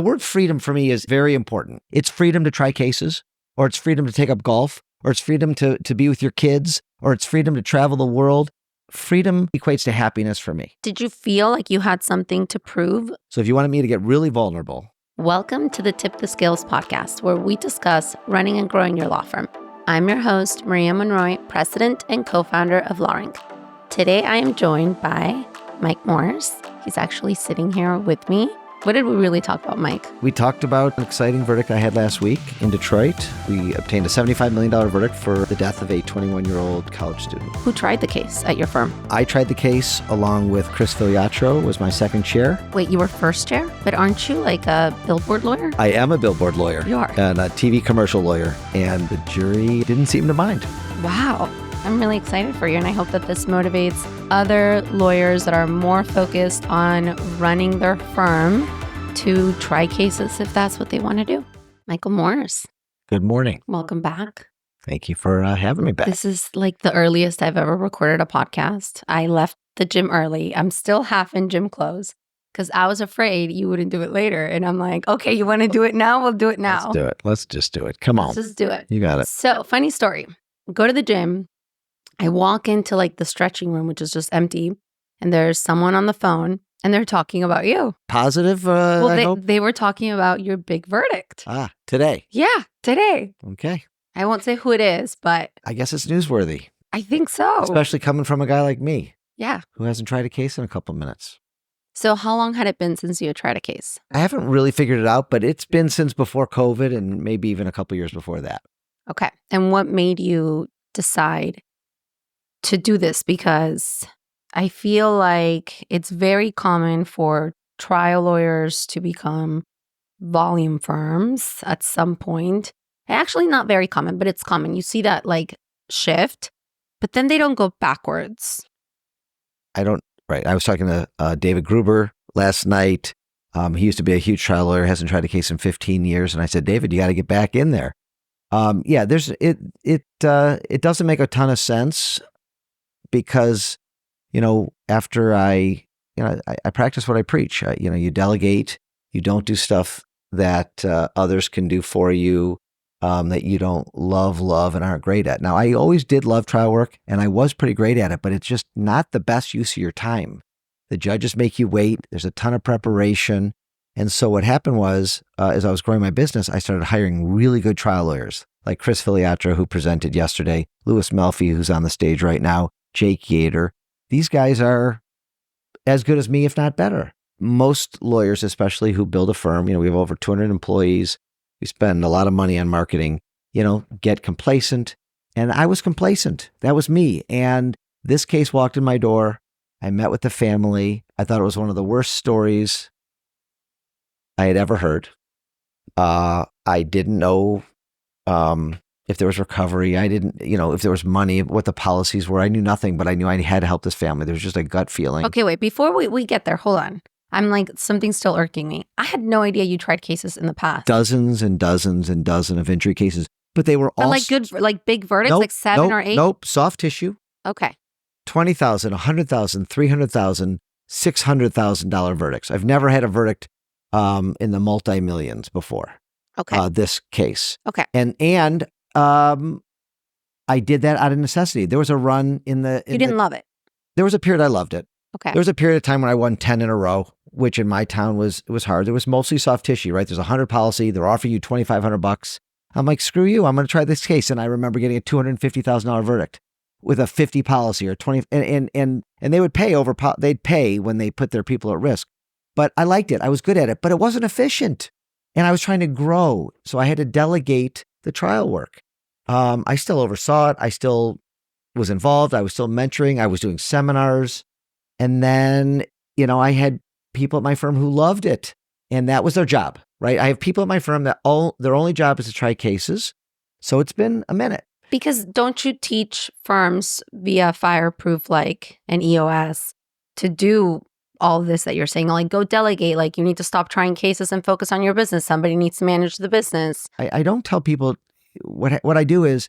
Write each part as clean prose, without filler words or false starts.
The word freedom for me is very important. It's freedom to try cases, or it's freedom to take up golf, or it's freedom to be with your kids, or it's freedom to travel the world. Freedom equates to happiness for me. Did you feel like you had something to prove? So if you wanted me to get really vulnerable. Welcome to the Tip the Scales podcast, where we discuss running and growing your law firm. I'm your host, Maria Monroy, president and co-founder of LawRink. Today, I am joined by Mike Morse. He's actually sitting here with me. What did we really talk about, Mike? We talked about an exciting verdict I had last week in Detroit. We obtained a $75 million verdict for the death of a 21-year-old college student. Who tried the case at your firm? I tried the case along with Chris Filiatro, was my second chair. Wait, you were first chair? But aren't you like a billboard lawyer? I am a billboard lawyer. You are? And a TV commercial lawyer. And the jury didn't seem to mind. Wow. I'm really excited for you, and I hope that this motivates other lawyers that are more focused on running their firm to try cases if that's what they want to do. Michael Morse. Good morning. Welcome back. Thank you for having me back. This is like the earliest I've ever recorded a podcast. I left the gym early. I'm still half in gym clothes because I was afraid you wouldn't do it later. And I'm like, okay, you want to do it now? We'll do it now. Let's do it. Let's just do it. Come on. Let's just do it. You got it. So, funny story. Go to the gym. I walk into like the stretching room, which is just empty, and there's someone on the phone, and they're talking about you. Positive, I hope? They were talking about your big verdict. Today. Yeah, today. Okay. I won't say who it is, but I guess it's newsworthy. I think so. Especially coming from a guy like me. Yeah. Who hasn't tried a case in a couple minutes. So how long had it been since you had tried a case? I haven't really figured it out, but it's been since before COVID and maybe even a couple years before that. Okay. And what made you decide to do this? Because I feel like it's very common for trial lawyers to become volume firms at some point. Actually, not very common, but it's common. You see that like shift, but then they don't go backwards. Right. I was talking to David Gruber last night. He used to be a huge trial lawyer, hasn't tried a case in 15 years. And I said, David, you got to get back in there. It doesn't make a ton of sense because, after I practice what I preach. You delegate, you don't do stuff that others can do for you that you don't love and aren't great at. Now, I always did love trial work and I was pretty great at it, but it's just not the best use of your time. The judges make you wait. There's a ton of preparation. And so what happened was, as I was growing my business, I started hiring really good trial lawyers like Chris Filiatro, who presented yesterday, Louis Melfi, who's on the stage right now, Jake Yater. These guys are as good as me, if not better. Most lawyers, especially who build a firm, we have over 200 employees. We spend a lot of money on marketing, get complacent. And I was complacent. That was me. And this case walked in my door. I met with the family. I thought it was one of the worst stories I had ever heard. I didn't know if there was recovery. I didn't, if there was money, what the policies were. I knew nothing, but I knew I had to help this family. There was just a gut feeling. Okay, wait, before we get there, hold on. I'm like, something's still irking me. I had no idea you tried cases in the past. Dozens and dozens and dozens of injury cases, but they were all like good, like big verdicts, like 7 or 8? Nope, soft tissue. Okay. $20,000, $100,000, $300,000, $600,000 verdicts. I've never had a verdict in the multi-millions before. Okay. This case. Okay. And I did that out of necessity. There was a run in the... You didn't love it? There was a period I loved it. Okay. There was a period of time when I won 10 in a row, which in my town was hard. There was mostly soft tissue, right? There's a 100 policy. They're offering you $2,500. I'm like, screw you. I'm going to try this case. And I remember getting a $250,000 verdict with a 50 policy or 20. And they would pay they'd pay when they put their people at risk. But I liked it. I was good at it, but it wasn't efficient. And I was trying to grow. So I had to delegate the trial work. I still oversaw it. I still was involved. I was still mentoring. I was doing seminars. And then, I had people at my firm who loved it. And that was their job, right? I have people at my firm that their only job is to try cases. So it's been a minute. Because don't you teach firms via Fireproof, like an EOS, to do all this that you're saying? Like, go delegate. Like, you need to stop trying cases and focus on your business. Somebody needs to manage the business. I don't tell people what I do is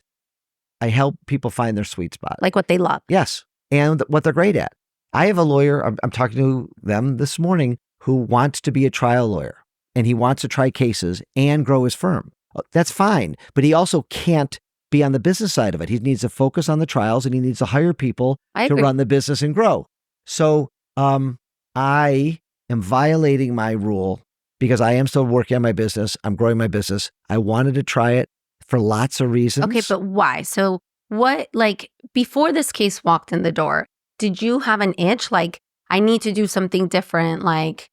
I help people find their sweet spot. Like what they love. Yes. And what they're great at. I have a lawyer, I'm talking to them this morning, who wants to be a trial lawyer. and he wants to try cases and grow his firm. That's fine, but he also can't be on the business side of it. He needs to focus on the trials, and he needs to hire people to run the business and grow. So I am violating my rule because I am still working on my business. I'm growing my business. I wanted to try it for lots of reasons. Okay, but why? So what, like, before this case walked in the door, did you have an itch? Like, I need to do something different, like...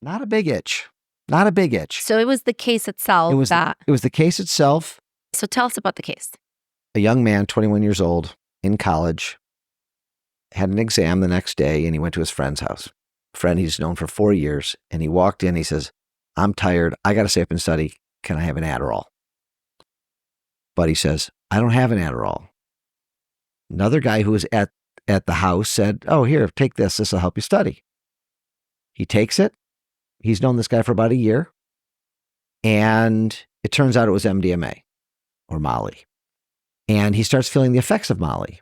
Not a big itch. Not a big itch. So it was the case itself It was the case itself. So tell us about the case. A young man, 21 years old, in college, had an exam the next day, and he went to his friend's house. Friend he's known for 4 years, and he walked in, he says, I'm tired. I got to stay up and study. Can I have an Adderall? Buddy says, I don't have an Adderall. Another guy who was at the house said, oh, here, take this. This will help you study. He takes it. He's known this guy for about a year. And it turns out it was MDMA or Molly. And he starts feeling the effects of Molly.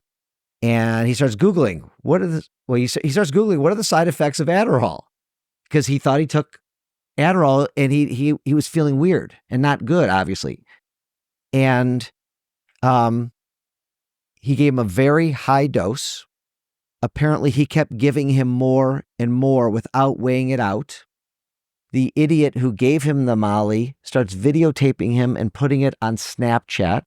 And he starts Googling, he starts Googling, what are the side effects of Adderall? Because he thought he took Adderall and he was feeling weird and not good, obviously. And he gave him a very high dose. Apparently, he kept giving him more and more without weighing it out. The idiot who gave him the Molly starts videotaping him and putting it on Snapchat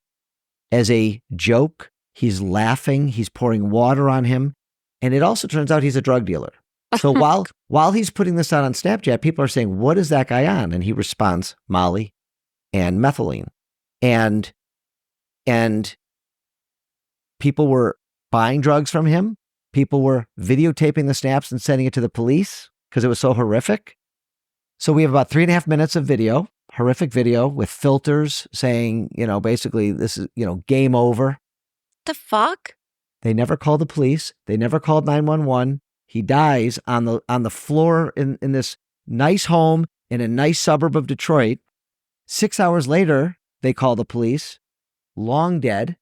as a joke. He's laughing. He's pouring water on him. And it also turns out he's a drug dealer. So while he's putting this out on Snapchat, people are saying, what is that guy on? And he responds, Molly and methylene. And people were buying drugs from him. People were videotaping the snaps and sending it to the police because it was so horrific. So we have about 3.5 minutes of video, horrific video with filters saying, basically this is, game over. The fuck? They never called the police. They never called 911. He dies on the floor in this nice home in a nice suburb of Detroit. 6 hours later, they call the police. Long dead.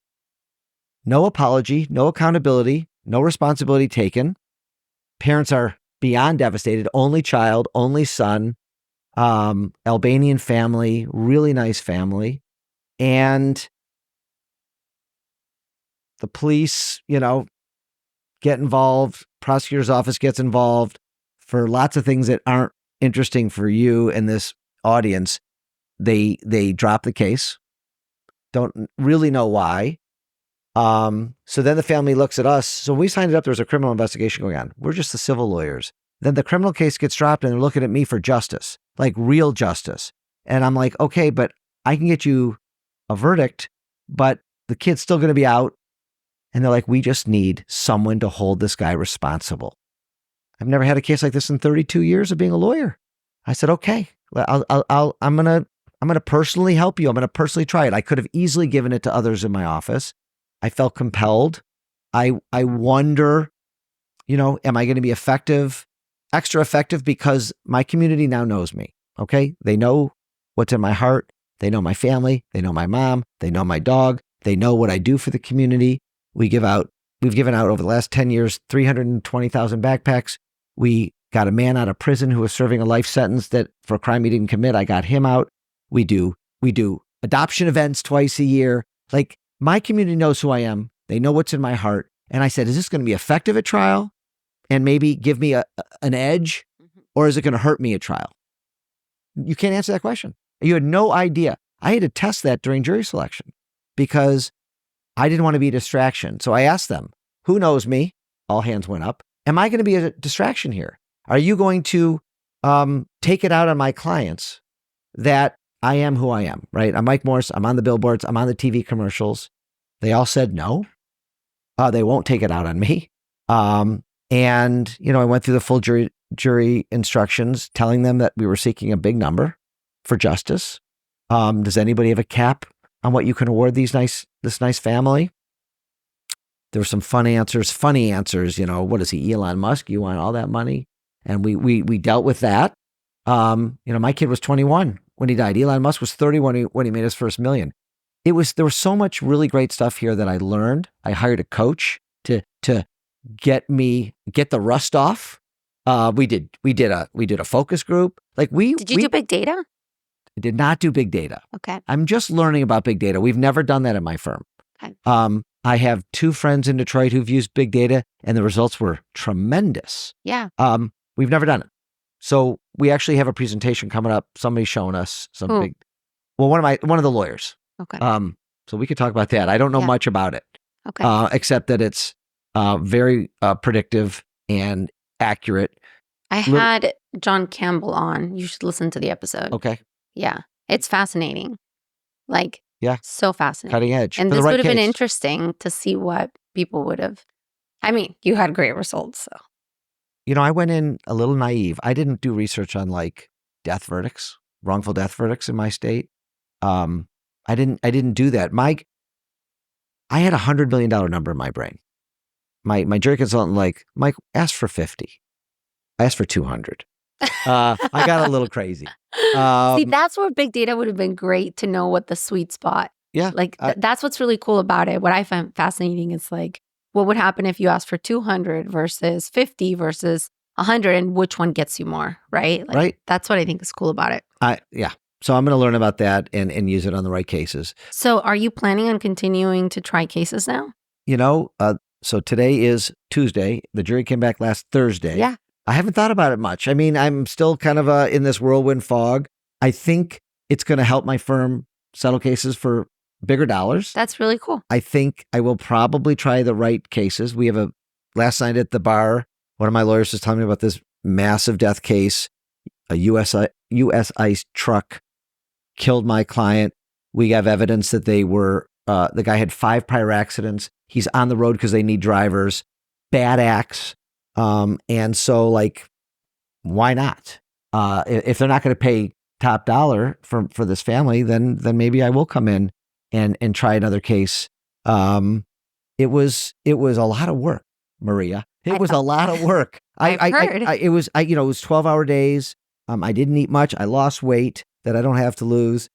No apology, no accountability, no responsibility taken. Parents are beyond devastated. Only child, only son, Albanian family, really nice family. And the police, get involved. Prosecutor's office gets involved for lots of things that aren't interesting for you and this audience. They drop the case. Don't really know why. So then the family looks at us. So when we signed it up, there was a criminal investigation going on. We're just the civil lawyers. Then the criminal case gets dropped and they're looking at me for justice, like real justice. And I'm like, okay, but I can get you a verdict, but the kid's still going to be out. And they're like, we just need someone to hold this guy responsible. I've never had a case like this in 32 years of being a lawyer. I said, okay, I'm going to personally help you. I'm going to personally try it. I could have easily given it to others in my office. I felt compelled. I wonder, am I going to be effective, extra effective because my community now knows me. Okay. They know what's in my heart. They know my family. They know my mom. They know my dog. They know what I do for the community. We've given out over the last 10 years, 320,000 backpacks. We got a man out of prison who was serving a life sentence that for a crime he didn't commit. I got him out. We do adoption events twice a year. Like, my community knows who I am. They know what's in my heart. And I said, is this going to be effective at trial and maybe give me an edge, or is it going to hurt me at trial? You can't answer that question. You had no idea. I had to test that during jury selection because I didn't want to be a distraction. So I asked them, who knows me? All hands went up. Am I going to be a distraction here? Are you going to take it out on my clients that I am who I am, right? I'm Mike Morse. I'm on the billboards. I'm on the TV commercials. They all said no. They won't take it out on me. And, I went through the full jury instructions telling them that we were seeking a big number for justice. Does anybody have a cap on what you can award this nice family? There were some funny answers. What is he, Elon Musk? You want all that money? And we dealt with that. My kid was 21 when he died. Elon Musk was 30 when he made his first million. There was so much really great stuff here that I learned. I hired a coach to get the rust off We did a focus group. Like Did you do big data? did not do big data. Okay. I'm just learning about big data. We've never done that in my firm. Okay. I have 2 friends in Detroit who've used big data, and the results were tremendous. Yeah. We've never done it. So we actually have a presentation coming up. Somebody's showing us some Who? big. Well, one of the lawyers. Okay. So we could talk about that. I don't know Yeah. much about it, Okay. except that it's very predictive and accurate. I had John Campbell on. You should listen to the episode. Okay. Yeah. It's fascinating. Like, Yeah. so fascinating. Cutting edge. And for this the right would have been case. interesting to see what people would have. I mean, you had great results. So I went in a little naive. I didn't do research on like death verdicts, wrongful death verdicts in my state. I didn't do that. I had $100 million number in my brain. My jury consultant, like, Mike, ask for 50. I asked for 200. I got a little crazy. see, that's where big data would have been great to know what the sweet spot. Yeah. Like, that's what's really cool about it. What I find fascinating is like, what would happen if you asked for 200 versus 50 versus 100, and which one gets you more, right? Like, Right. That's what I think is cool about it. Yeah. So I'm going to learn about that and use it on the right cases. So are you planning on continuing to try cases now? So today is Tuesday. The jury came back last Thursday. Yeah. I haven't thought about it much. I mean, I'm still kind of in this whirlwind fog. I think it's going to help my firm settle cases for bigger dollars. That's really cool. I think I will probably try the right cases. We have last night at the bar, one of my lawyers was telling me about this massive death case. A US ICE truck killed my client. We have evidence that they were, the guy had 5 prior accidents. He's on the road because they need drivers, bad acts. And so, like, why not? If they're not going to pay top dollar for this family, then maybe I will come in and try another case. It was a lot of work, Maria. It was a lot of work. I heard. It was 12-hour days. I didn't eat much. I lost weight that I don't have to lose.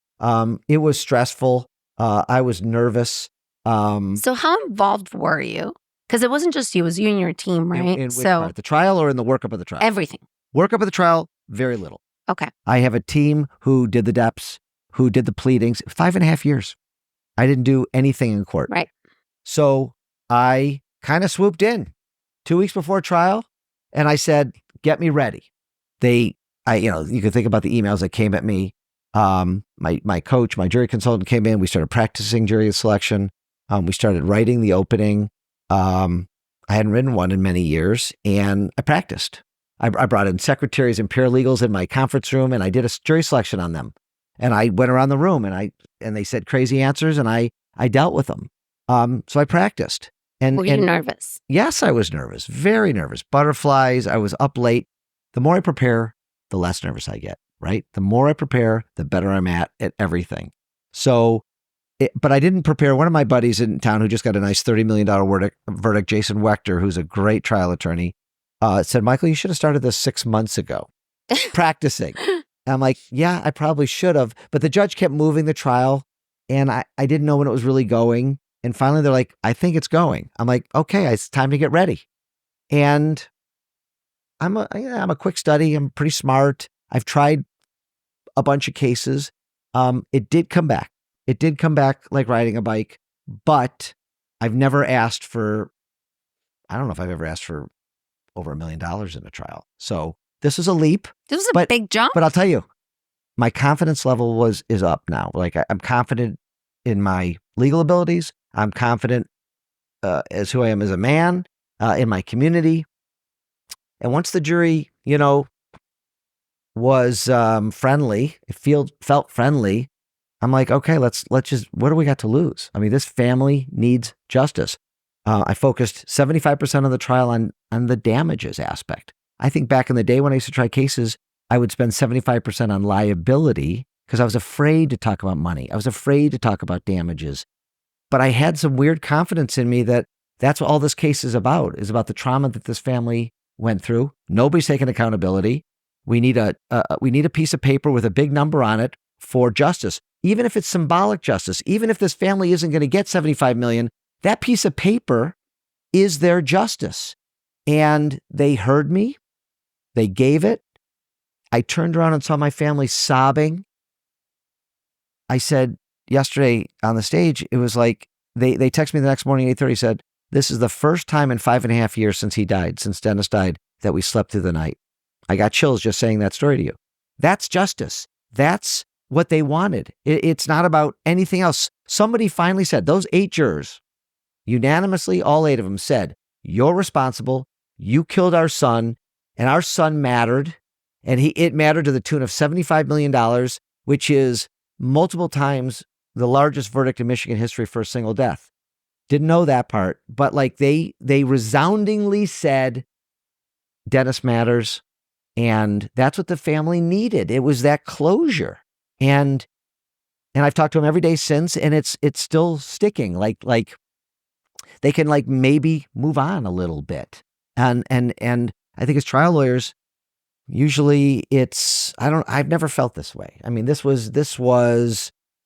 It was stressful. I was nervous. So how involved were you? Because it wasn't just you, it was you and your team, right? In which part? The trial or in the workup of the trial? Everything. Workup of the trial, very little. Okay. I have a team who did the deps, who did the pleadings. 5.5 years. I didn't do anything in court. Right. So I kind of swooped in 2 weeks before trial, and I said, "Get me ready." You can think about the emails that came at me. My coach, my jury consultant came in. We started practicing jury selection. We started writing the opening. I hadn't written one in many years, and I practiced. I brought in secretaries and paralegals in my conference room, and I did a jury selection on them. And I went around the room, and they said crazy answers, and I dealt with them. So I practiced. Were you nervous? Yes, I was nervous, very nervous. Butterflies. I was up late. The more I prepare, the less nervous I get, right? The more I prepare, the better I'm at everything. So, but I didn't prepare. One of my buddies in town who just got a nice $30 million verdict, Jason Wechter, who's a great trial attorney, said, "Michael, you should have started this 6 months ago, practicing." And I'm like, yeah, I probably should have. But the judge kept moving the trial, and I didn't know when it was really going. And finally, they're like, "I think it's going." I'm like, okay, it's time to get ready. And I'm a quick study. I'm pretty smart. I've tried a bunch of cases. It did come back. It did come back like riding a bike, but I've never asked for, I don't know if I've ever asked for over $1 million in a trial. So this is a leap. This was a big jump. But I'll tell you, my confidence level is up now. Like I'm confident in my legal abilities. I'm confident as who I am as a man, in my community. And once the jury, was friendly, it felt friendly. I'm like, okay, let's just, what do we got to lose? I mean, this family needs justice. I focused 75% of the trial on the damages aspect. I think back in the day when I used to try cases, I would spend 75% on liability because I was afraid to talk about money. I was afraid to talk about damages. But I had some weird confidence in me that that's what all this case is about the trauma that this family went through. Nobody's taking accountability. We need a piece of paper with a big number on it for justice. Even if it's symbolic justice, even if this family isn't going to get $75 million, that piece of paper is their justice. And they heard me. They gave it. I turned around and saw my family sobbing. I said yesterday on the stage, it was like they texted me the next morning, 8:30, said, this is the first time in 5.5 years since Denis died, that we slept through the night. I got chills just saying that story to you. That's justice. That's what they wanted. It's not about anything else. Somebody finally said, those 8 jurors, unanimously, all 8 of them said, you're responsible. You killed our son, and our son mattered. And it mattered to the tune of $75 million, which is multiple times the largest verdict in Michigan history for a single death. Didn't know that part, but like they resoundingly said, Denis matters. And that's what the family needed. It was that closure. And I've talked to him every day since, and it's still sticking. Like they can like maybe move on a little bit. And I think as trial lawyers, usually I've never felt this way. I mean, this was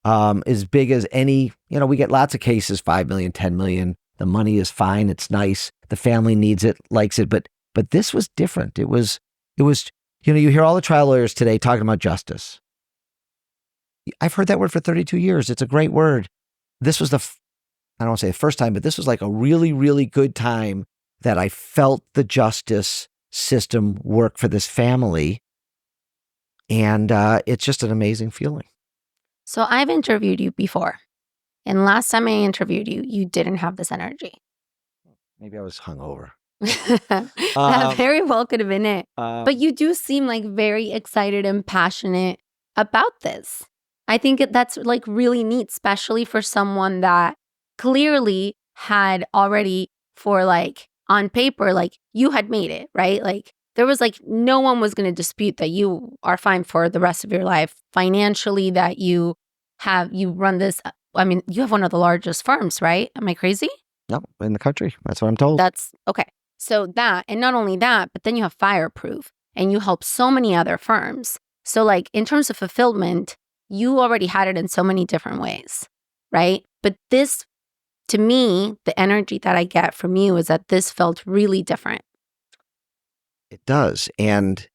as big as any, we get lots of cases, 5 million, 10 million. The money is fine. It's nice. The family needs it, likes it. But this was different. It was, you hear all the trial lawyers today talking about justice. I've heard that word for 32 years. It's a great word. This was I don't want to say the first time, but this was like a really, really good time that I felt the justice system work for this family. And it's just an amazing feeling. So I've interviewed you before. And last time I interviewed you, you didn't have this energy. Maybe I was hungover. That very well could have been it. But you do seem like very excited and passionate about this. I think that's like really neat, especially for someone that clearly had already, for like on paper, like you had made it, right? Like there was like no one was going to dispute that you are fine for the rest of your life financially, that you run this. I mean, you have one of the largest firms, right? Am I crazy? No, in the country. That's what I'm told. That's okay. So that, and not only that, but then you have Fireproof and you help so many other firms. So like in terms of fulfillment, you already had it in so many different ways, right? But this, to me, the energy that I get from you is that this felt really different. It does. And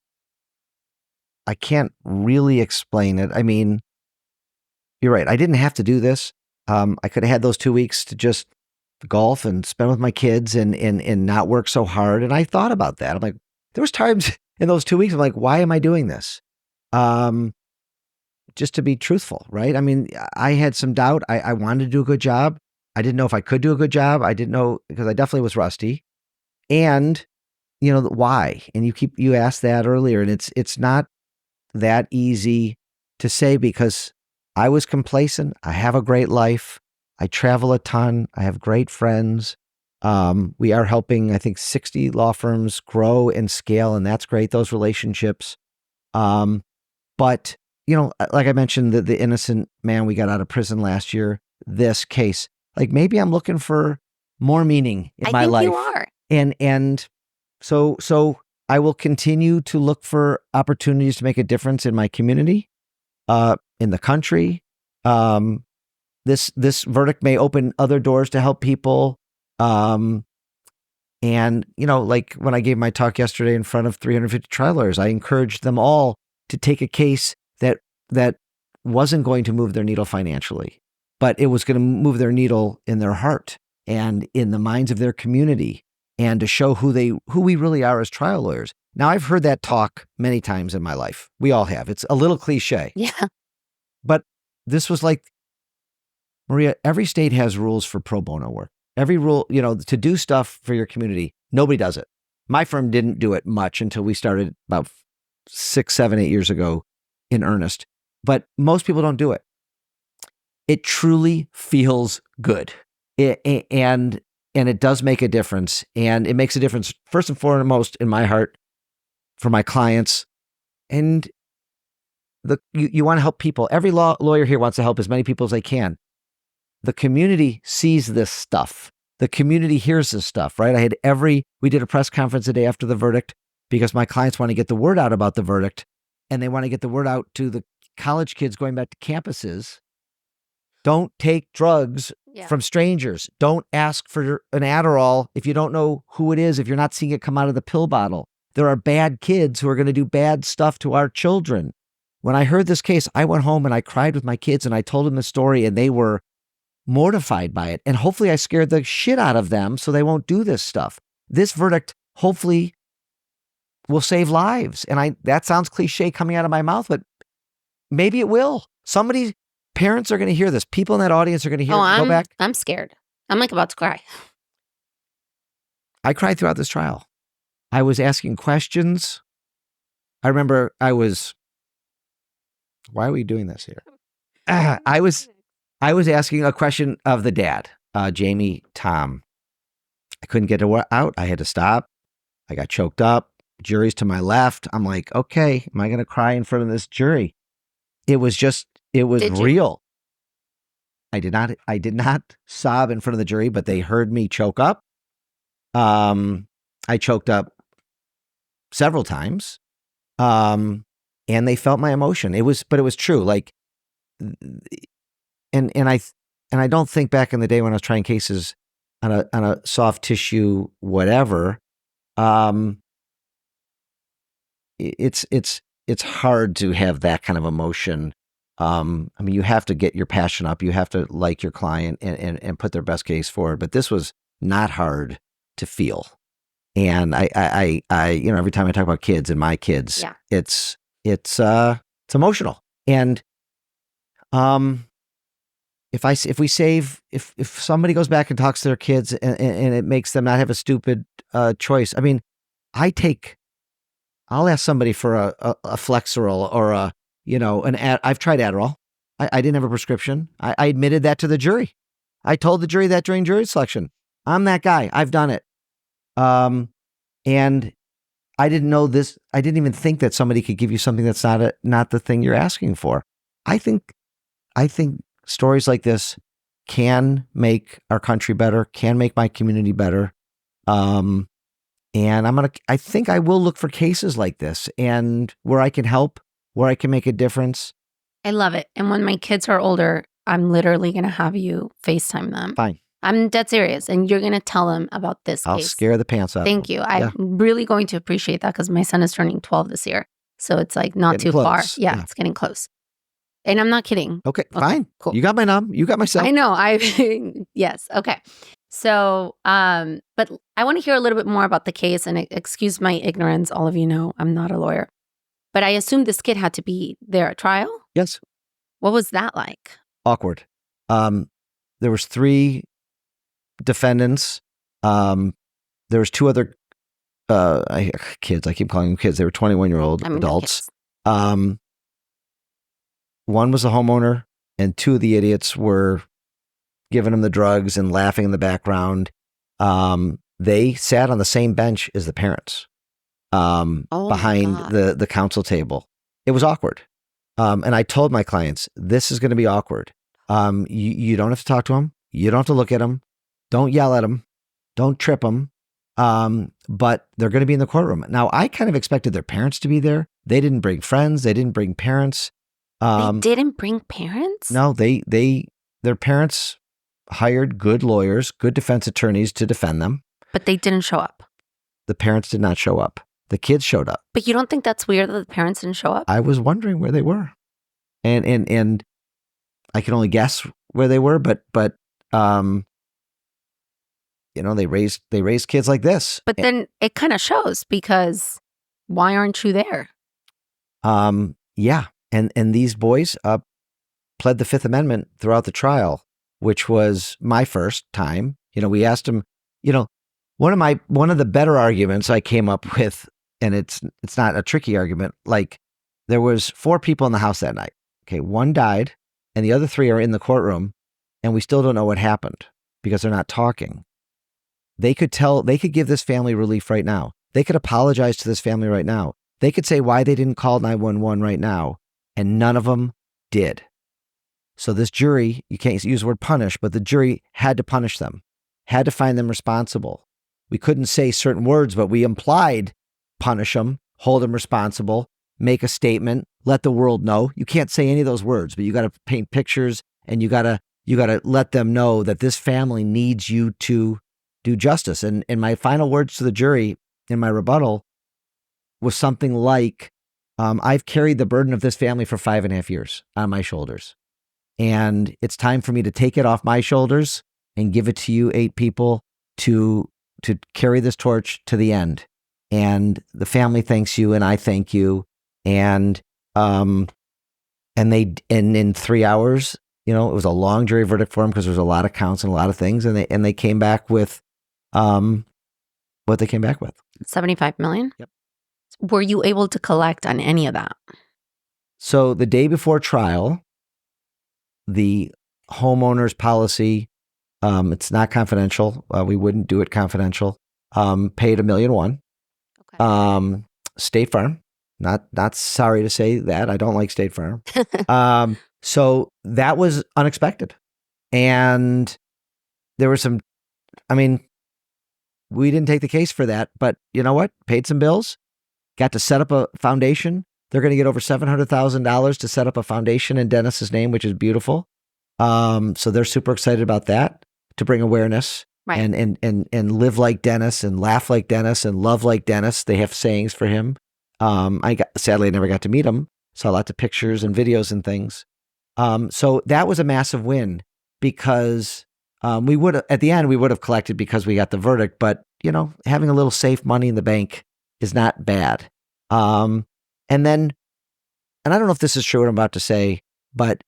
I can't really explain it. I mean, you're right. I didn't have to do this. I could have had those 2 weeks to just golf and spend with my kids and not work so hard. And I thought about that. I'm like, there was times in those 2 weeks, I'm like, why am I doing this? Just to be truthful, right? I mean, I had some doubt. I wanted to do a good job. I didn't know if I could do a good job. I didn't know, because I definitely was rusty. And why? And you asked that earlier, and it's not that easy to say, because I was complacent. I have a great life. I travel a ton. I have great friends. We are helping, I think, 60 law firms grow and scale, and that's great, those relationships. But, like I mentioned, the innocent man we got out of prison last year, this case, like maybe I'm looking for more meaning in my life. I think you are. And so I will continue to look for opportunities to make a difference in my community, in the country. This verdict may open other doors to help people. And, like when I gave my talk yesterday in front of 350 trial lawyers, I encouraged them all to take a case that wasn't going to move their needle financially, but it was going to move their needle in their heart and in the minds of their community, and to show who we really are as trial lawyers. Now, I've heard that talk many times in my life. We all have. It's a little cliche. Yeah. But this was like, Maria, every state has rules for pro bono work. Every rule, to do stuff for your community, nobody does it. My firm didn't do it much until we started about 6, 7, 8 years ago in earnest. But most people don't do it. It truly feels good. And it does make a difference. And it makes a difference, first and foremost, in my heart, for my clients. And you want to help people. Every lawyer here wants to help as many people as they can. The community sees this stuff. The community hears this stuff, right? We did a press conference the day after the verdict, because my clients want to get the word out about the verdict, and they want to get the word out to the college kids going back to campuses. Don't take drugs from strangers. Don't ask for an Adderall if you don't know who it is, if you're not seeing it come out of the pill bottle. there are bad kids who are going to do bad stuff to our children. When I heard this case, I went home and I cried with my kids and I told them the story and they were mortified by it. And hopefully I scared the shit out of them so they won't do this stuff. This verdict hopefully will save lives. And that sounds cliche coming out of my mouth, but maybe it will. Parents are going to hear this. People in that audience are going to hear it. Go back. I'm scared. I'm like about to cry. I cried throughout this trial. I was asking questions. I remember why are we doing this here? I was asking a question of the dad, Jamie Tom. I couldn't get it out. I had to stop. I got choked up. Jury's to my left. I'm like, okay, am I going to cry in front of this jury? It was real. I did not sob in front of the jury, but they heard me choke up. I choked up several times. And they felt my emotion. But it was true. Like, and I don't think back in the day when I was trying cases on a soft tissue, whatever. It's hard to have that kind of emotion. I mean, you have to get your passion up. You have to like your client and put their best case forward. But this was not hard to feel. And I every time I talk about kids and my kids, it's emotional. And if somebody goes back and talks to their kids and it makes them not have a stupid choice. I mean, I'll ask somebody for a Flexeril or I've tried Adderall. I didn't have a prescription. I admitted that to the jury. I told the jury that during jury selection. I'm that guy. I've done it. And I didn't know this. I didn't even think that somebody could give you something that's not the thing you're asking for. I think stories like this can make our country better, can make my community better. And I think I will look for cases like this and where I can help, where I can make a difference. I love it. And when my kids are older, I'm literally going to have you FaceTime them. Fine. I'm dead serious. And you're going to tell them about this case. I'll scare the pants out of them. Thank you. I'm really going to appreciate that because my son is turning 12 this year. So it's like not getting too far. close. Yeah, it's getting close. And I'm not kidding. Okay, fine. Cool. You got my number. You got my cell. I know. Yes. Okay. So, but I want to hear a little bit more about the case and excuse my ignorance. All of you know I'm not a lawyer, but I assume this kid had to be there at trial. Yes. What was that like? Awkward. There was 3 defendants. There was 2 other kids. I keep calling them kids. They were 21-year-old adults. One was a homeowner, and 2 of the idiots were giving him the drugs and laughing in the background. They sat on the same bench as the parents behind the counsel table. It was awkward. And I told my clients, this is going to be awkward. You don't have to talk to them. You don't have to look at them. Don't yell at them. Don't trip them. But they're going to be in the courtroom. Now, I kind of expected their parents to be there. They didn't bring friends. They didn't bring parents. They didn't bring parents? No, their parents hired good lawyers, good defense attorneys to defend them. But they didn't show up. The parents did not show up. The kids showed up. But you don't think that's weird that the parents didn't show up? I was wondering where they were. And I can only guess where they were, but they raised kids like this. But then it kind of shows because why aren't you there? Yeah. And these boys pled the Fifth Amendment throughout the trial, which was my first time. We asked them, one of the better arguments I came up with, and it's not a tricky argument. Like, there was 4 people in the house that night. Okay, 1 died, and the other 3 are in the courtroom, and we still don't know what happened because they're not talking. They could give this family relief right now. They could apologize to this family right now. They could say why they didn't call 911 right now, and none of them did. So this jury, you can't use the word punish, but the jury had to punish them, had to find them responsible. We couldn't say certain words, but we implied punish them, hold them responsible, make a statement, let the world know. You can't say any of those words, but you got to paint pictures, and you got to let them know that this family needs you to do justice. And my final words to the jury in my rebuttal was something like, I've carried the burden of this family for 5.5 years on my shoulders. And it's time for me to take it off my shoulders and give it to you 8 people to carry this torch to the end. And the family thanks you and I thank you. And in 3 hours, it was a long jury verdict for them because there was a lot of counts and a lot of things. And they came back with what they came back with. $75 million? Yep. Were you able to collect on any of that? So the day before trial, the homeowner's policy, it's not confidential. We wouldn't do it confidential. Paid $1.1 million. Okay. State Farm, not sorry to say that. I don't like State Farm. So that was unexpected. And there were some, we didn't take the case for that, but you know what? Paid some bills, got to set up a foundation. They're going to get over $700,000 to set up a foundation in Denis's name, which is beautiful. So they're super excited about that, to bring awareness. Right. And live like Denis and laugh like Denis and love like Denis. They have sayings for him. Sadly, I never got to meet him. Saw lots of pictures and videos and things. So that was a massive win because at the end we would have collected because we got the verdict. But having a little safe money in the bank is not bad. And I don't know if this is true what I'm about to say, but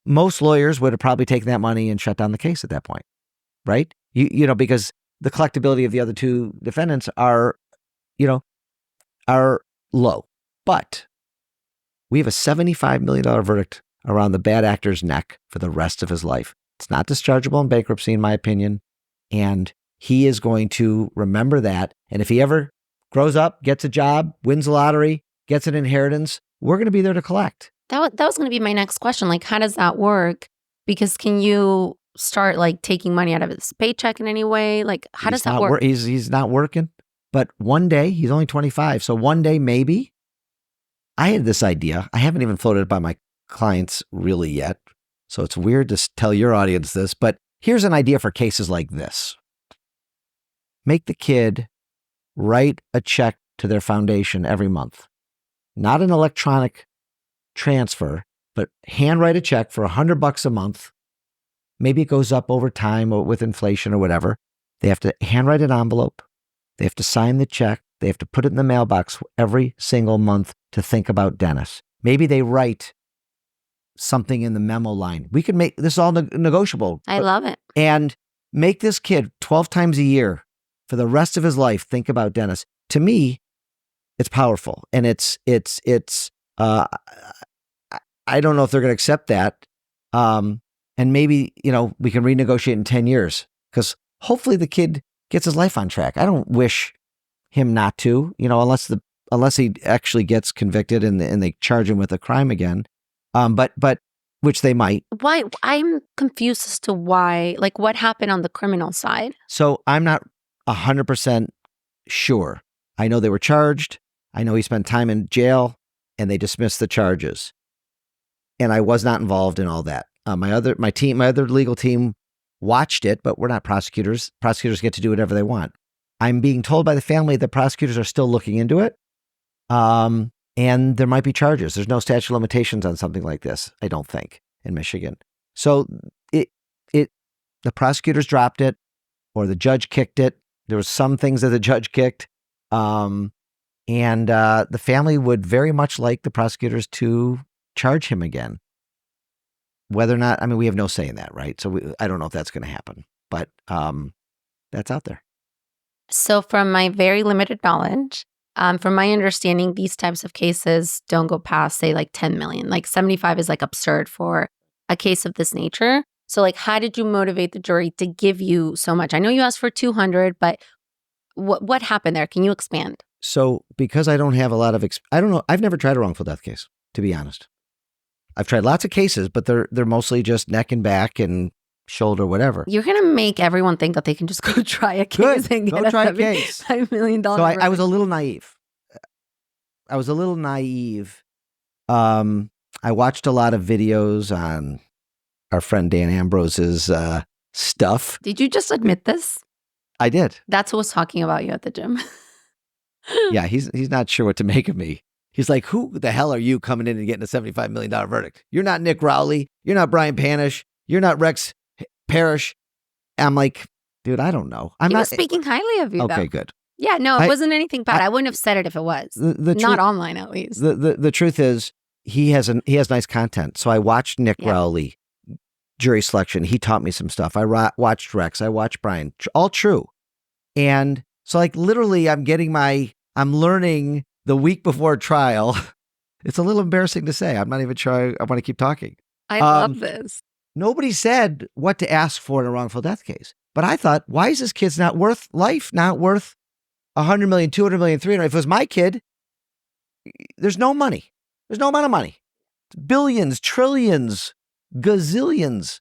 most lawyers would have probably taken that money and shut down the case at that point, right? Because the collectability of the other 2 defendants are low. But we have a $75 million verdict around the bad actor's neck for the rest of his life. It's not dischargeable in bankruptcy, in my opinion. And he is going to remember that. And if he ever grows up, gets a job, wins the lottery, gets an inheritance, we're going to be there to collect. That was going to be my next question. Like, how does that work? Because can you start taking money out of his paycheck in any way? Like, how does that work? He's not working, but one day, he's only 25. So one day, maybe. I had this idea. I haven't even floated it by my clients really yet. So it's weird to tell your audience this, but here's an idea for cases like this. Make the kid write a check to their foundation every month. Not an electronic transfer, but handwrite a check for $100 a month. Maybe it goes up over time or with inflation or whatever. They have to handwrite an envelope. They have to sign the check. They have to put it in the mailbox every single month to think about Denis. Maybe they write something in the memo line. We can make this all negotiable. I love it. And make this kid 12 times a year for the rest of his life think about Denis. To me, it's powerful. And I don't know if they're going to accept that. And maybe, we can renegotiate in 10 years because hopefully the kid gets his life on track. I don't wish him not to, unless he actually gets convicted and they charge him with a crime again. But which they might. Why? I'm confused as to why, what happened on the criminal side. So I'm not 100% sure. I know they were charged. I know he spent time in jail and they dismissed the charges. And I was not involved in all that. My other legal team watched it, but we're not prosecutors. Prosecutors get to do whatever they want. I'm being told by the family that prosecutors are still looking into it. And there might be charges. There's no statute of limitations on something like this, I don't think, in Michigan. So the prosecutors dropped it or the judge kicked it. There was some things that the judge kicked. And the family would very much like the prosecutors to charge him again. Whether or not, we have no say in that, right? So I don't know if that's going to happen, but that's out there. So from my very limited knowledge, from my understanding, these types of cases don't go past, say, 10 million. 75 is absurd for a case of this nature. So how did you motivate the jury to give you so much? I know you asked for 200, but what happened there? Can you expand? So because I don't have a lot of, I don't know, I've never tried a wrongful death case, to be honest. I've tried lots of cases, but they're mostly just neck and back and shoulder, whatever. You're going to make everyone think that they can just go try a case and get try a case. $5 million. So I was a little naive. I watched a lot of videos on our friend Dan Ambrose's stuff. Did you just admit this? I did. That's who was talking about you at the gym. Yeah, he's not sure what to make of me. He's like, who the hell are you coming in and getting a $75 million verdict? You're not Nick Rowley. You're not Brian Panish. You're not Rex Parrish. I'm like, dude, I don't know. I'm He not was speaking highly of you, okay. though. Good. Yeah, no, it wasn't anything bad. I wouldn't have said it if it was. Not online, at least. The truth is, he has nice content. So I watched Nick Rowley jury selection. He taught me some stuff. I watched Rex. I watched Brian. All true. And so, like, literally, I'm learning the week before trial. It's a little embarrassing to say. I'm not even sure I want to keep talking. I love this. Nobody said what to ask for in a wrongful death case. But I thought, why is this kid's not worth life, not worth 100 million, 200 million, 300? If it was my kid, there's no money. There's no amount of money. Billions, trillions, gazillions.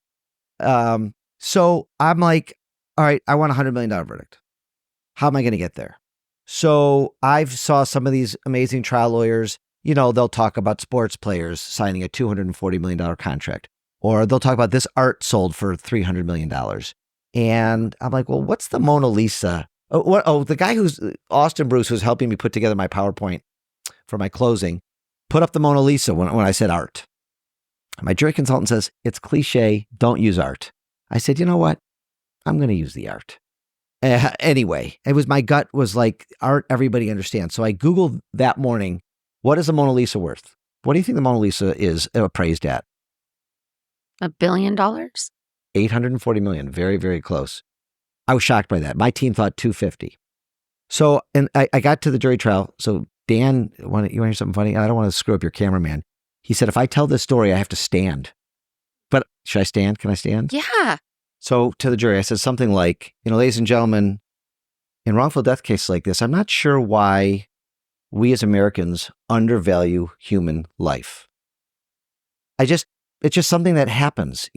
So I'm like, all right, I want $100 million verdict. How am I going to get there? So I've saw some of these amazing trial lawyers, they'll talk about sports players signing a $240 million contract, or they'll talk about this art sold for $300 million. And I'm like, well, what's the Mona Lisa? The guy Austin Bruce, who's helping me put together my PowerPoint for my closing, put up the Mona Lisa when I said art. My jury consultant says, it's cliche, don't use art. I said, you know what? I'm going to use the art. Anyway, my gut was like, art, everybody understands. So I Googled that morning, what is the Mona Lisa worth? What do you think the Mona Lisa is appraised at? $1 billion? 840 million. Very, very close. I was shocked by that. My team thought 250. So, and I got to the jury trial. So Dan, you want to hear something funny? I don't want to screw up your cameraman. He said, if I tell this story, I have to stand. But should I stand? Can I stand? Yeah. So to the jury, I said something like, ladies and gentlemen, in wrongful death cases like this, I'm not sure why we as Americans undervalue human life. It's just something that happens.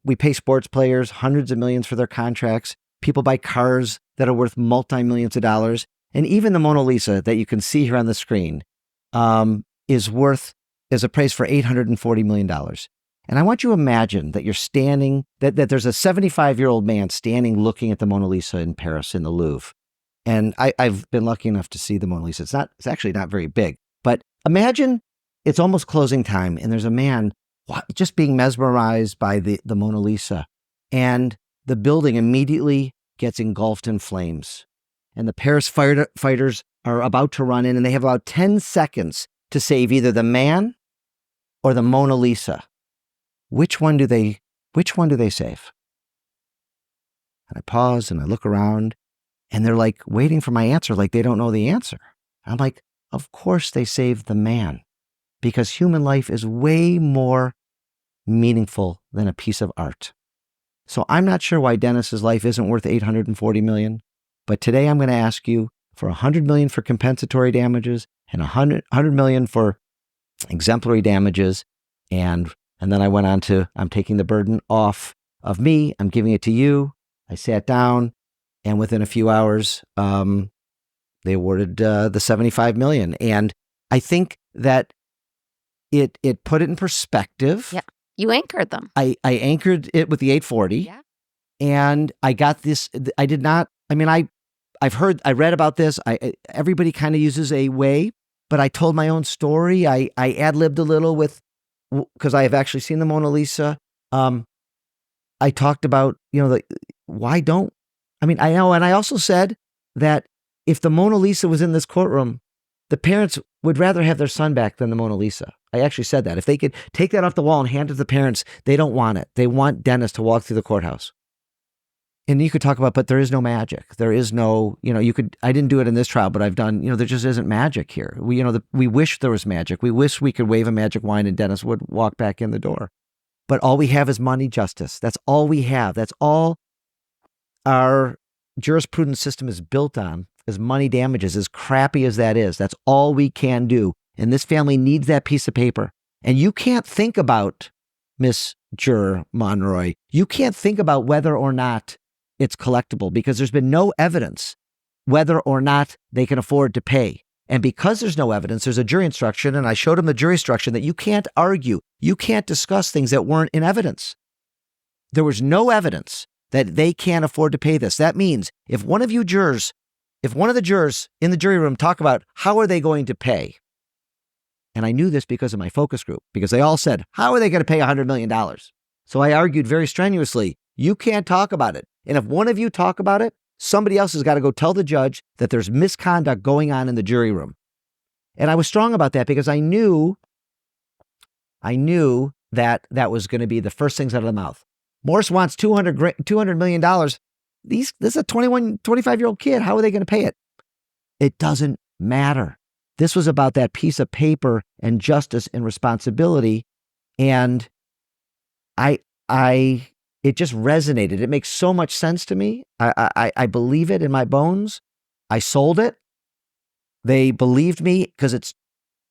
We pay sports players hundreds of millions for their contracts. People buy cars that are worth multi-millions of dollars. And even the Mona Lisa that you can see here on the screen is appraised for $840 million. And I want you to imagine that you're standing, that there's a 75-year-old man standing looking at the Mona Lisa in Paris in the Louvre. And I've been lucky enough to see the Mona Lisa. It's actually not very big, but imagine it's almost closing time and there's a man just being mesmerized by the Mona Lisa, and the building immediately gets engulfed in flames. And the Paris fighters are about to run in, and they have about 10 seconds to save either the man or the Mona Lisa. Which one do they save? And I pause and I look around, and they're like waiting for my answer, like they don't know the answer. I'm like, of course they save the man, because human life is way more meaningful than a piece of art. So I'm not sure why Denis's life isn't worth $840 million, but today I'm going to ask you for $100 million for compensatory damages and $100 million for exemplary damages. And then I went on to, I'm taking the burden off of me. I'm giving it to you. I sat down, and within a few hours, they awarded the $75 million. And I think that it put it in perspective. Yeah. You anchored them. I anchored it with the 840. Yeah. And I got this. I did not. I mean, I read about this. Everybody kind of uses a way, but I told my own story. I ad-libbed a little because I have actually seen the Mona Lisa. I talked about, why don't, I know. And I also said that if the Mona Lisa was in this courtroom, the parents would rather have their son back than the Mona Lisa. I actually said that. If they could take that off the wall and hand it to the parents, they don't want it. They want Denis to walk through the courthouse. And you could talk about, but there is no magic. There is no, I didn't do it in this trial, but I've done, there just isn't magic here. We wish there was magic. We wish we could wave a magic wand and Denis would walk back in the door. But all we have is money justice. That's all we have. That's all our jurisprudence system is built on, is money damages, as crappy as that is. That's all we can do. And this family needs that piece of paper. And you can't think about, Miss Juror Monroy, you can't think about whether or not it's collectible, because there's been no evidence whether or not they can afford to pay. And because there's no evidence, there's a jury instruction, and I showed them the jury instruction that you can't argue, you can't discuss things that weren't in evidence. There was no evidence that they can't afford to pay this. That means if one of you jurors if one of the jurors in the jury room talk about how are they going to pay, and I knew this because of my focus group, because they all said, how are they going to pay $100 million? So I argued very strenuously, you can't talk about it. And if one of you talk about it, somebody else has got to go tell the judge that there's misconduct going on in the jury room. And I was strong about that because I knew that that was going to be the first things out of the mouth. Morse wants $200 million. This is a 25-year-old kid. How are they going to pay it? It doesn't matter. This was about that piece of paper and justice and responsibility. And it just resonated. It makes so much sense to me. I believe it in my bones. I sold it. They believed me because it's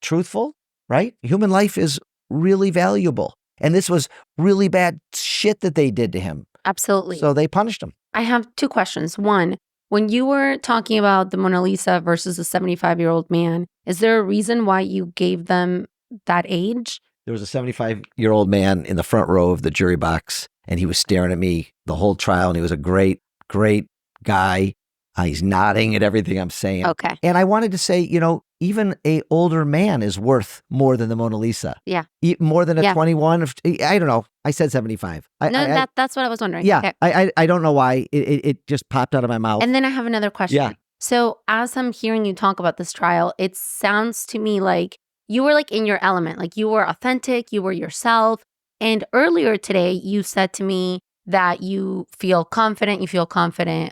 truthful, right? Human life is really valuable. And this was really bad shit that they did to him. Absolutely. So they punished him. I have two questions. One, when you were talking about the Mona Lisa versus a 75-year-old man, is there a reason why you gave them that age? There was a 75-year-old man in the front row of the jury box, and he was staring at me the whole trial, and he was a great, great guy. He's nodding at everything I'm saying. Okay. And I wanted to say, even a older man is worth more than the Mona Lisa. Yeah. More than a 21. I don't know. I said 75. That's what I was wondering. Yeah. Okay. I don't know why it just popped out of my mouth. And then I have another question. Yeah. So as I'm hearing you talk about this trial, it sounds to me like you were like in your element, like you were authentic, you were yourself. And earlier today, you said to me that you feel confident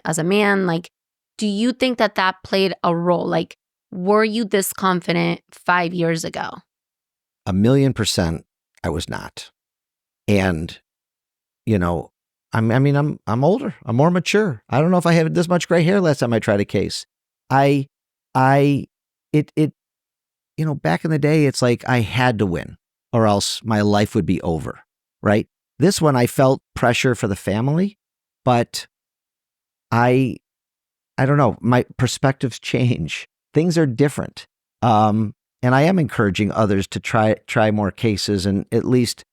as a man. Like, do you think that played a role? Like, were you this confident 5 years ago? 1,000,000% I was not. And, I'm older. I'm more mature. I don't know if I had this much gray hair last time I tried a case. Back in the day, it's like I had to win or else my life would be over, right? This one, I felt pressure for the family, but I don't know. My perspectives change. Things are different. And I am encouraging others to try more cases and at least,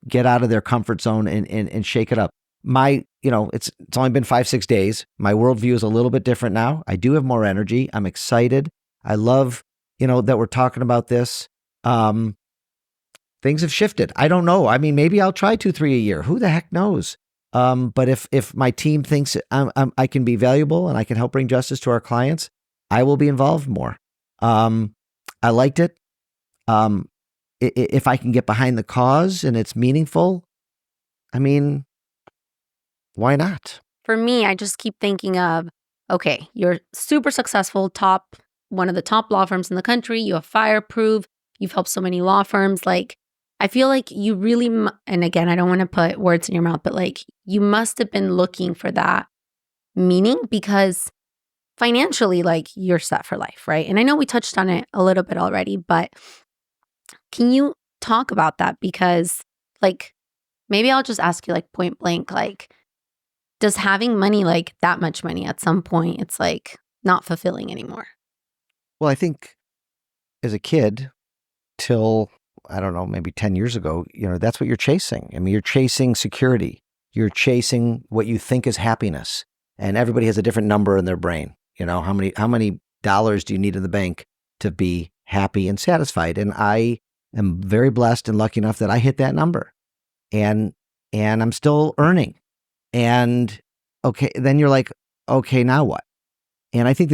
get out of their comfort zone and shake it up. It's only been 5-6 days. My worldview is a little bit different now. I do have more energy. I'm excited. I love, that we're talking about this. Things have shifted. I don't know. I mean, maybe I'll try 2-3 a year. Who the heck knows? But if my team thinks I can be valuable and I can help bring justice to our clients, I will be involved more. I liked it. If I can get behind the cause and it's meaningful, why not? For me, I just keep thinking of, okay, you're super successful, one of the top law firms in the country. You have fireproof. You've helped so many law firms. Like, I feel like you really, and again, I don't want to put words in your mouth, but like you must have been looking for that meaning because financially, like you're set for life, right? And I know we touched on it a little bit already, but can you talk about that? Because like, maybe I'll just ask you like point blank, like, does having money, like that much money at some point, it's like not fulfilling anymore? Well, I think as a kid till, I don't know, maybe 10 years ago, that's what you're chasing. I mean, you're chasing security. You're chasing what you think is happiness. And everybody has a different number in their brain. How many dollars do you need in the bank to be happy and satisfied? And I am very blessed and lucky enough that I hit that number. And I'm still earning. And okay, then you're like, okay, now what? And I think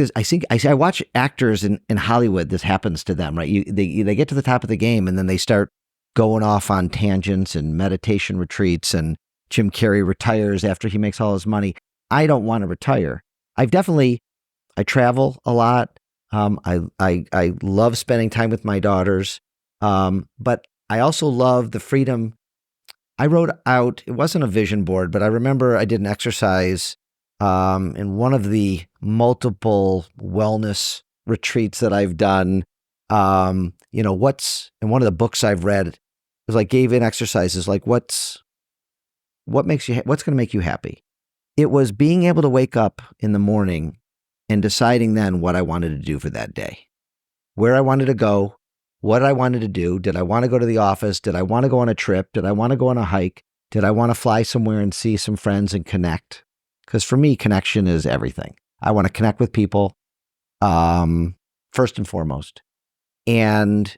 I watch actors in Hollywood, this happens to them, right? They get to the top of the game and then they start going off on tangents and meditation retreats, and Jim Carrey retires after he makes all his money. I don't want to retire. I travel a lot. I love spending time with my daughters. But I also love the freedom. I wrote out, it wasn't a vision board, but I remember I did an exercise in one of the multiple wellness retreats that I've done. In one of the books I've read, was like gave in exercises like what's going to make you happy? It was being able to wake up in the morning and deciding then what I wanted to do for that day, where I wanted to go, what I wanted to do. Did I want to go to the office? Did I want to go on a trip? Did I want to go on a hike? Did I want to fly somewhere and see some friends and connect? Because for me, connection is everything. I want to connect with people. first and foremost. And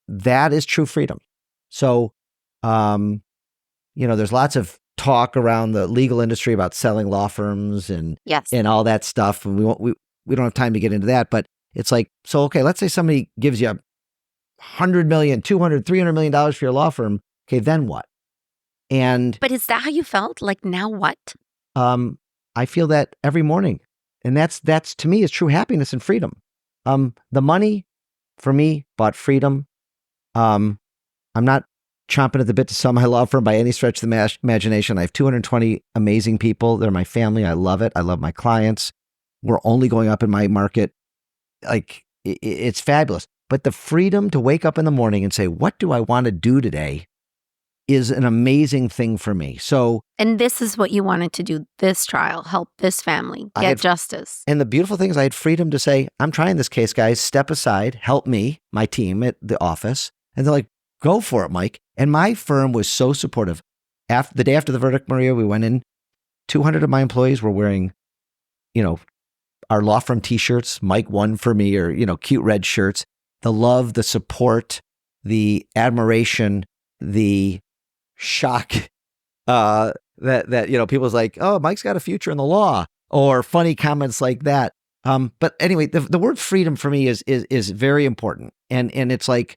that is true freedom. So, there's lots of talk around the legal industry about selling law firms and all that stuff. And we don't have time to get into that, but it's like, so, okay, let's say somebody gives you $100 million, $200, $300 million for your law firm. Okay, then what? But is that how you felt? Like, now what? I feel that every morning. And that's to me is true happiness and freedom. The money for me bought freedom. I'm not chomping at the bit to sell my law firm by any stretch of the imagination. I have 220 amazing people. They're my family. I love it. I love my clients. We're only going up in my market. Like, it's fabulous. But the freedom to wake up in the morning and say, what do I want to do today, is an amazing thing for me. And this is what you wanted to do, this trial, help this family get justice. And the beautiful thing is I had freedom to say, I'm trying this case, guys, step aside, help me, my team at the office. And they're like, go for it, Mike. And my firm was so supportive. The day after the verdict, Maria, we went in, 200 of my employees were wearing, our law firm t-shirts, Mike won for me, or, cute red shirts. The love, the support, the admiration, the shock that people's like, oh, Mike's got a future in the law, or funny comments like that. But anyway, the word freedom for me is very important, and it's like,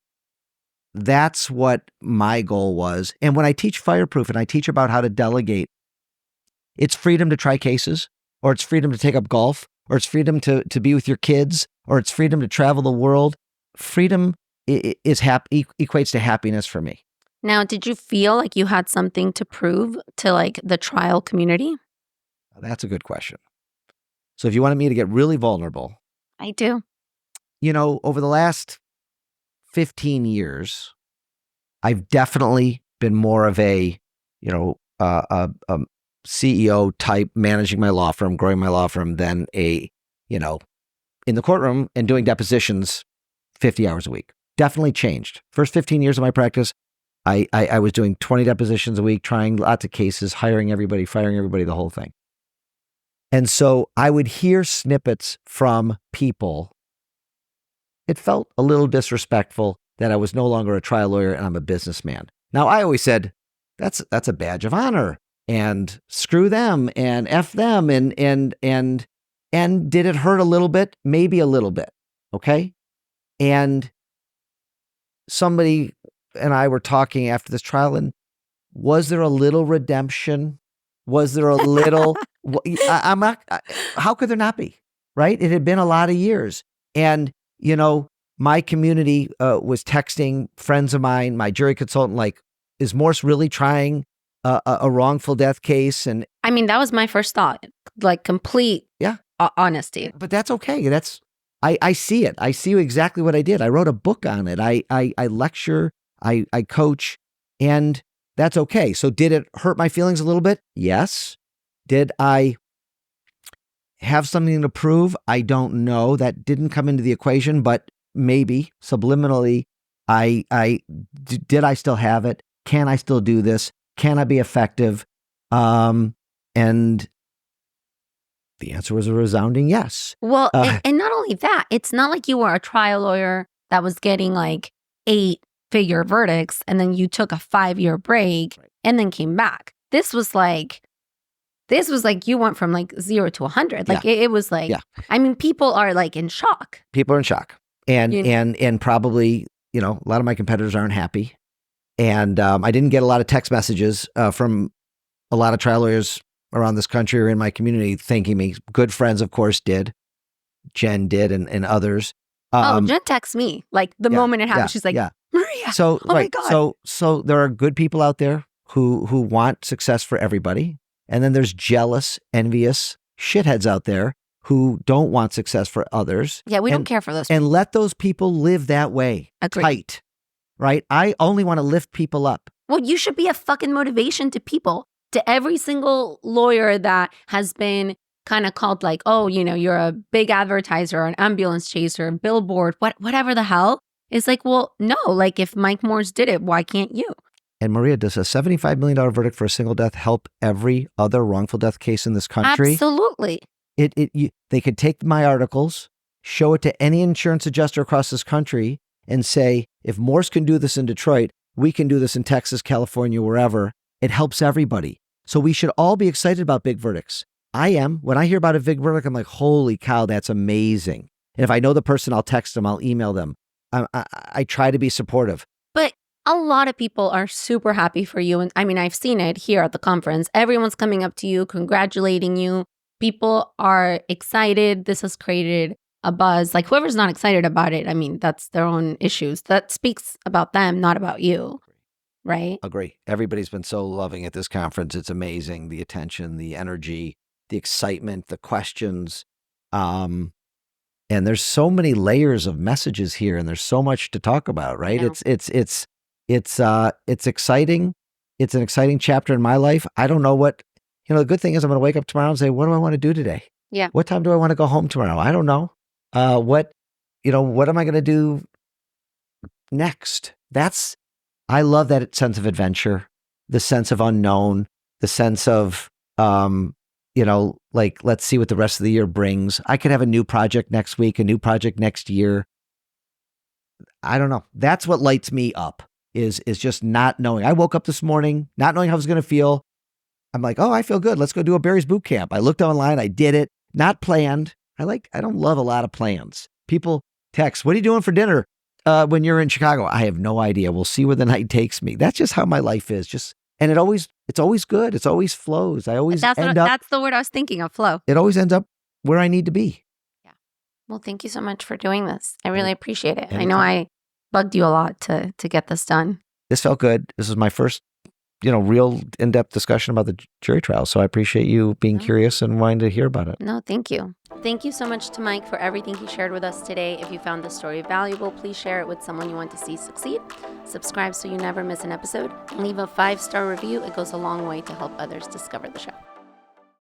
that's what my goal was. And when I teach Fireproof and I teach about how to delegate, it's freedom to try cases, or it's freedom to take up golf, or it's freedom to be with your kids, or it's freedom to travel the world. Freedom equates to happiness for me. Now, did you feel like you had something to prove to like the trial community? That's a good question. So if you wanted me to get really vulnerable. I do. Over the last 15 years, I've definitely been more of a CEO type, managing my law firm, growing my law firm, than in the courtroom and doing depositions 50 hours a week. Definitely changed. First 15 years of my practice, I was doing 20 depositions a week, trying lots of cases, hiring everybody, firing everybody, the whole thing. And so I would hear snippets from people. It felt a little disrespectful that I was no longer a trial lawyer and I'm a businessman. Now, I always said, that's a badge of honor, and screw them and F them. And did it hurt a little bit? Maybe a little bit. Okay. And somebody and I were talking after this trial, and was there a little redemption? Was there a little, I'm not, how could there not be? Right? It had been a lot of years. And, my community was texting friends of mine, my jury consultant, like, is Morse really trying a wrongful death case? And I mean, that was my first thought, like complete honesty. But that's okay. I see it. I see exactly what I did. I wrote a book on it. I lecture, I coach, and that's okay. So did it hurt my feelings a little bit? Yes. Did I have something to prove? I don't know. That didn't come into the equation, but maybe subliminally, did I still have it? Can I still do this? Can I be effective? And the answer was a resounding yes. Well, and not only that, it's not like you were a trial lawyer that was getting like 8-figure verdicts and then you took a 5-year break and then came back. This was like you went from like 0 to 100. Like it was like, I mean, people are like in shock. People are in shock. And probably, a lot of my competitors aren't happy. And I didn't get a lot of text messages from a lot of trial lawyers around this country or in my community thanking me. Good friends, of course, did. Jen did, and others. Jen texts me like the moment it happened. She's like, Maria, oh my God. So there are good people out there who want success for everybody. And then there's jealous, envious shitheads out there who don't want success for others. Yeah, we don't care for those people. And let those people live that way. Agreed. Tight. Right? I only want to lift people up. Well, you should be a fucking motivation to people, to every single lawyer that has been kind of called like, oh, you're a big advertiser, an ambulance chaser, billboard, whatever the hell. It's like, well, no, like if Mike Morse did it, why can't you? And Maria, does a $75 million verdict for a single death help every other wrongful death case in this country? Absolutely. They could take my articles, show it to any insurance adjuster across this country, and say, if Morse can do this in Detroit, we can do this in Texas, California, wherever. It helps everybody. So we should all be excited about big verdicts. I am. When I hear about a big verdict, I'm like, holy cow, that's amazing. And if I know the person, I'll text them, I'll email them. I try to be supportive. But a lot of people are super happy for you. And I mean, I've seen it here at the conference. Everyone's coming up to you, congratulating you. People are excited. This has created a buzz. Like whoever's not excited about it, I mean, that's their own issues. That speaks about them, not about you. Right? Agree. Everybody's been so loving at this conference. It's amazing. The attention, the energy, the excitement, the questions. And there's so many layers of messages here, and there's so much to talk about, right? Yeah. It's exciting. It's an exciting chapter in my life. I don't know what, the good thing is I'm going to wake up tomorrow and say, what do I want to do today? Yeah. What time do I want to go home tomorrow? I don't know. What am I going to do next? I love that sense of adventure, the sense of unknown, the sense of, like, let's see what the rest of the year brings. I could have a new project next week, a new project next year. I don't know. That's what lights me up is just not knowing. I woke up this morning, not knowing how I was going to feel. I'm like, oh, I feel good. Let's go do a Barry's boot camp. I looked online. I did it. Not planned. I don't love a lot of plans. People text, what are you doing for dinner? When you're in Chicago? I have no idea. We'll see where the night takes me. That's just how my life is. And it's always good. It's always flows. That's the word I was thinking of, flow. It always ends up where I need to be. Yeah. Well, thank you so much for doing this. I really appreciate it. Anytime. I know I bugged you a lot to get this done. This felt good. This is my first, real in-depth discussion about the jury trial. So I appreciate you being curious and wanting to hear about it. No, thank you. Thank you so much to Mike for everything he shared with us today. If you found this story valuable, please share it with someone you want to see succeed. Subscribe so you never miss an episode. And leave a 5-star review. It goes a long way to help others discover the show.